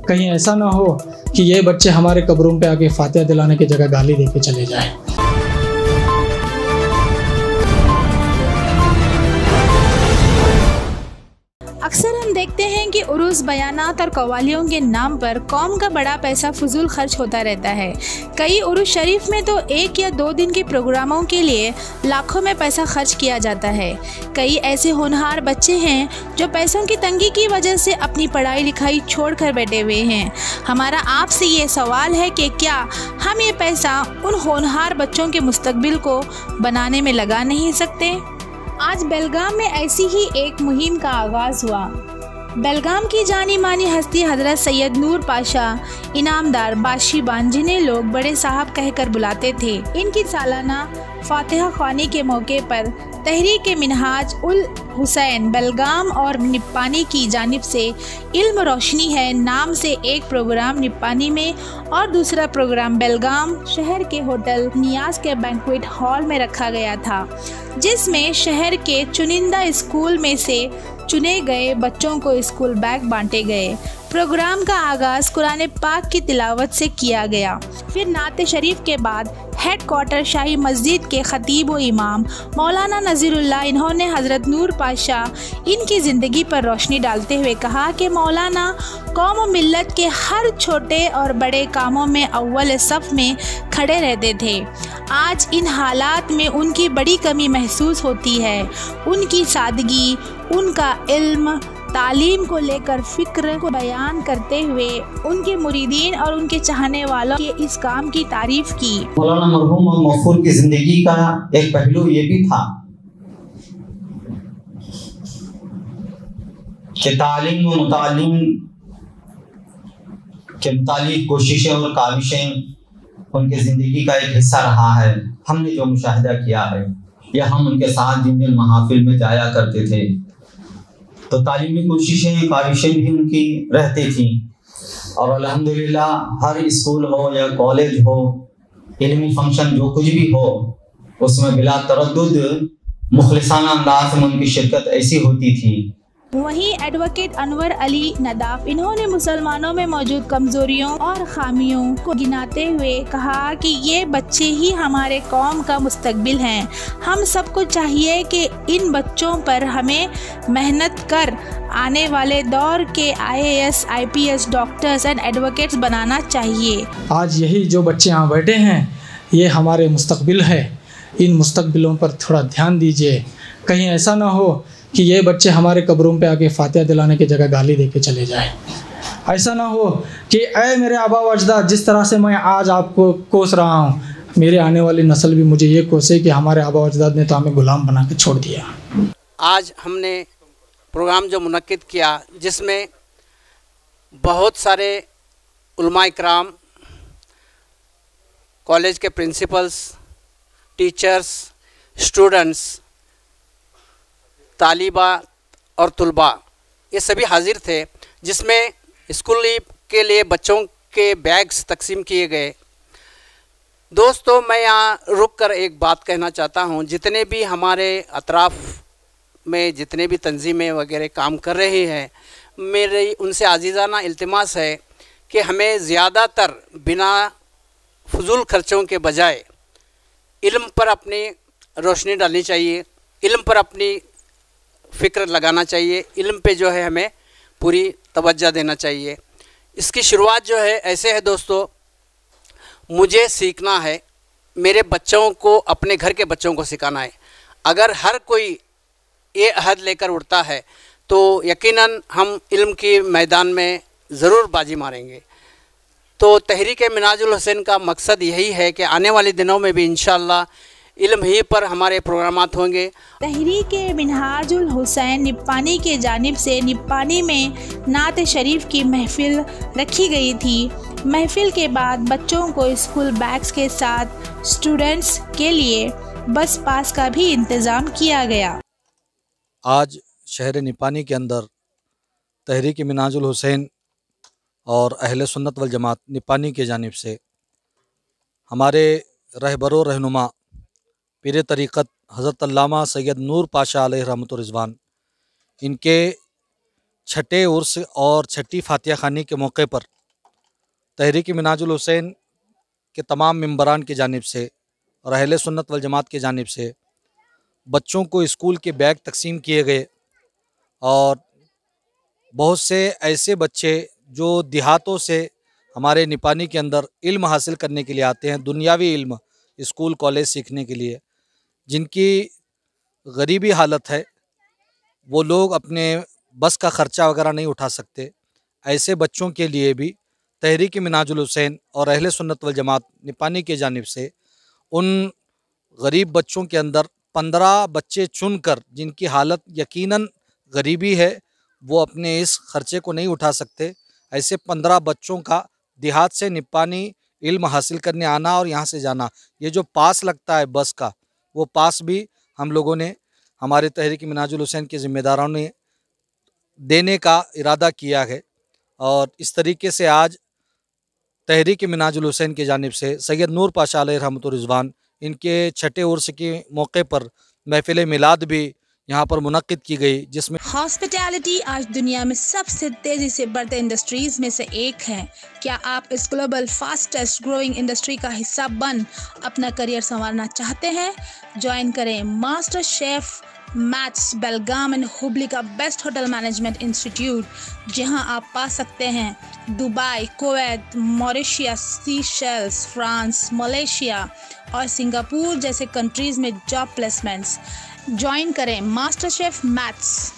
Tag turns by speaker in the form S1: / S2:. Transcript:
S1: कहीं ऐसा ना हो कि ये बच्चे हमारे कब्रों पे आके फातिहा दिलाने की जगह गाली दे के चले जाएं।
S2: अक्सर हम देखते हैं कि उरूस, बयानात और कव्वालियों के नाम पर कौम का बड़ा पैसा फजूल खर्च होता रहता है। कई उरूस शरीफ में तो 1 या 2 दिन के प्रोग्रामों के लिए लाखों में पैसा खर्च किया जाता है। कई ऐसे होनहार बच्चे हैं जो पैसों की तंगी की वजह से अपनी पढ़ाई लिखाई छोड़कर बैठे हुए हैं। हमारा आपसे ये सवाल है कि क्या हम ये पैसा उन होनहार बच्चों के मुस्तकबिल को बनाने में लगा नहीं सकते? आज बेलगाम में ऐसी ही एक मुहिम का आगाज़ हुआ। बेलगाम की जानी मानी हस्ती हज़रत सैयद नूर पाशा इनामदार बाशिबान, जिन्हें लोग बड़े साहब कहकर बुलाते थे, इनकी सालाना फातिहा ख्वानी के मौके पर तहरीक मिनहाज उल हुसैन बेलगाम और निप्पानी की जानिब से इल्म रोशनी है नाम से एक प्रोग्राम निप्पानी में और दूसरा प्रोग्राम बेलगाम शहर के होटल नियाज के बैंक्वेट हॉल में रखा गया था, जिसमें शहर के चुनिंदा स्कूल में से चुने गए बच्चों को स्कूल बैग बांटे गए। प्रोग्राम का आगाज़ कुरान पाक की तिलावत से किया गया। फिर नात शरीफ के बाद हेड क्वार्टर शाही मस्जिद के खतीब व इमाम मौलाना नज़ीरुल्लाह, इन्होंने हज़रत नूर पाशा इनकी ज़िंदगी पर रोशनी डालते हुए कहा कि मौलाना कौम व मिल्लत के हर छोटे और बड़े कामों में अव्वल सफ़ में खड़े रहते थे। आज इन हालात में उनकी बड़ी कमी महसूस होती है। उनकी सादगी, उनका इल्म, तालीम को लेकर फ़िक्र को बयान करते हुए उनके मुरीदीन और उनके चाहने वालों के इस काम की तारीफ की।
S3: मौलाना मरहूम और मगफूर की जिंदगी का एक पहलू ये भी था कि तालीम व मुतालिम के मुतालिक कोशिशें और काविशें उनके ज़िंदगी का एक हिस्सा रहा है। हमने जो मुशाहिदा किया है या हम उनके साथ जिन जिन महाफिल में जाया करते थे तो तालीमी कोशिशें काविशें भी उनकी रहती थी और अल्हम्दुलिल्लाह हर स्कूल हो या कॉलेज हो, इल्मी फंक्शन जो कुछ भी हो, उसमें बिला तरद्दुद मुखलिसाना अंदाज में उनकी शिरकत ऐसी होती थी।
S2: वहीं एडवोकेट अनवर अली नदाफ, इन्होंने मुसलमानों में मौजूद कमजोरियों और खामियों को गिनाते हुए कहा कि ये बच्चे ही हमारे कौम का मुस्तकबिल हैं। हम सबको चाहिए कि इन बच्चों पर हमें मेहनत कर आने वाले दौर के IAS, IPS, doctors and advocates बनाना चाहिए।
S1: आज यही जो बच्चे यहाँ बैठे हैं ये हमारे मुस्तकबिल है। इन मुस्तकबिलों पर थोड़ा ध्यान दीजिए। कहीं ऐसा ना हो कि ये बच्चे हमारे कब्रों पे आके फातिहा दिलाने की जगह गाली दे के चले जाएं। ऐसा ना हो कि ऐ मेरे आबा व अजदाद, जिस तरह से मैं आज आपको कोस रहा हूँ, मेरे आने वाली नस्ल भी मुझे ये कोसे कि हमारे आबा व अजदाद ने तो हमें गुलाम बना के छोड़ दिया।
S4: आज हमने प्रोग्राम जो मुनक्किद किया जिसमें बहुत सारे उलमा इकराम, कॉलेज के प्रिंसिपल्स, टीचर्स, स्टूडेंट्स, तालिबा और तुलबा ये सभी हाजिर थे, जिसमें स्कूल के लिए बच्चों के बैग्स तकसीम किए गए। दोस्तों, मैं यहाँ रुक कर एक बात कहना चाहता हूँ। जितने भी हमारे अतराफ़ में जितने भी तंजीमें वगैरह काम कर रही हैं, मेरी उनसे आजीज़ाना इल्तिमास है कि हमें ज़्यादातर बिना फजूल खर्चों के बजाय इल्म पर अपनी रोशनी डालनी चाहिए, इल्म पर अपनी फ़िक्र लगाना चाहिए, इल्म पे जो है हमें पूरी तवज्जो देना चाहिए। इसकी शुरुआत जो है ऐसे है दोस्तों, मुझे सीखना है, मेरे बच्चों को, अपने घर के बच्चों को सिखाना है। अगर हर कोई ये अहद लेकर उठता है तो यकीनन हम इल्म के मैदान में ज़रूर बाजी मारेंगे। तो तहरीक मिनहाजुल हुसैन का मकसद यही है कि आने वाले दिनों में भी इंशाअल्लाह इल्म ही पर हमारे प्रोग्रामात होंगे।
S2: तहरीक मिनहाजुल हुसैन निप्पानी के जानिब से निप्पानी में नात शरीफ की महफिल रखी गई थी। महफिल के बाद बच्चों को स्कूल बैग्स के साथ स्टूडेंट्स के लिए बस पास का भी इंतज़ाम किया गया।
S5: आज शहर निप्पानी के अंदर तहरीक मिनहाजुल हुसैन और अहले सुन्नत वल जमात निप्पानी के जानिब से हमारे रहबरो रहनुमा पीर तरीक़त हज़रत अल्लामा सैयद नूर पाशा अलैहि रहमतुर रिज़वान, इनके छठे उर्स और छठी फातिहा ख़ानी के मौके पर तहरीक मिनाजुल हुसैन के तमाम मेंबरान की जानिब से और अहले सुन्नत वल जमात की जानिब से बच्चों को स्कूल के बैग तकसीम किए गए। और बहुत से ऐसे बच्चे जो देहातों से हमारे निपानी के अंदर इल्म हासिल करने के लिए आते हैं, दुनियावी इल्म, स्कूल कॉलेज सीखने के लिए, जिनकी गरीबी हालत है, वो लोग अपने बस का ख़र्चा वगैरह नहीं उठा सकते, ऐसे बच्चों के लिए भी तहरीक मिनाजुल हुसैन और अहले सुन्नत वल जमात निपानी की जानिब से उन गरीब बच्चों के अंदर 15 बच्चे चुनकर, जिनकी हालत यकीनन गरीबी है, वो अपने इस ख़र्चे को नहीं उठा सकते, ऐसे 15 बच्चों का देहात से निपानी इल्म हासिल करने आना और यहाँ से जाना, ये जो पास लगता है बस का, वो पास भी हम लोगों ने, हमारे तहरीक मिनाजुल हुसैन के ज़िम्मेदारों ने देने का इरादा किया है। और इस तरीके से आज तहरीक मिनाजुल हुसैन की जानिब से सैयद नूर पाशा अलैहि रहमतुर रिज़वान इनके छठे उर्स के मौके पर महफ़िल मिलाद भी यहाँ पर मुनक्किद की गई, जिसमें
S2: हॉस्पिटैलिटी आज दुनिया में सबसे तेजी से बढ़ते इंडस्ट्रीज में से एक है। क्या आप इस ग्लोबल फास्टेस्ट ग्रोइंग इंडस्ट्री का हिस्सा बन अपना करियर संवारना चाहते हैं? ज्वाइन करें master chef maths Belgaum and Hubli का बेस्ट होटल मैनेजमेंट इंस्टीट्यूट, जहां आप पा सकते हैं Dubai, Kuwait, Mauritius, Seychelles, France, Malaysia और सिंगापुर जैसे कंट्रीज में जॉब प्लेसमेंट्स। ज्वाइन करें मास्टर शेफ मैथ्स।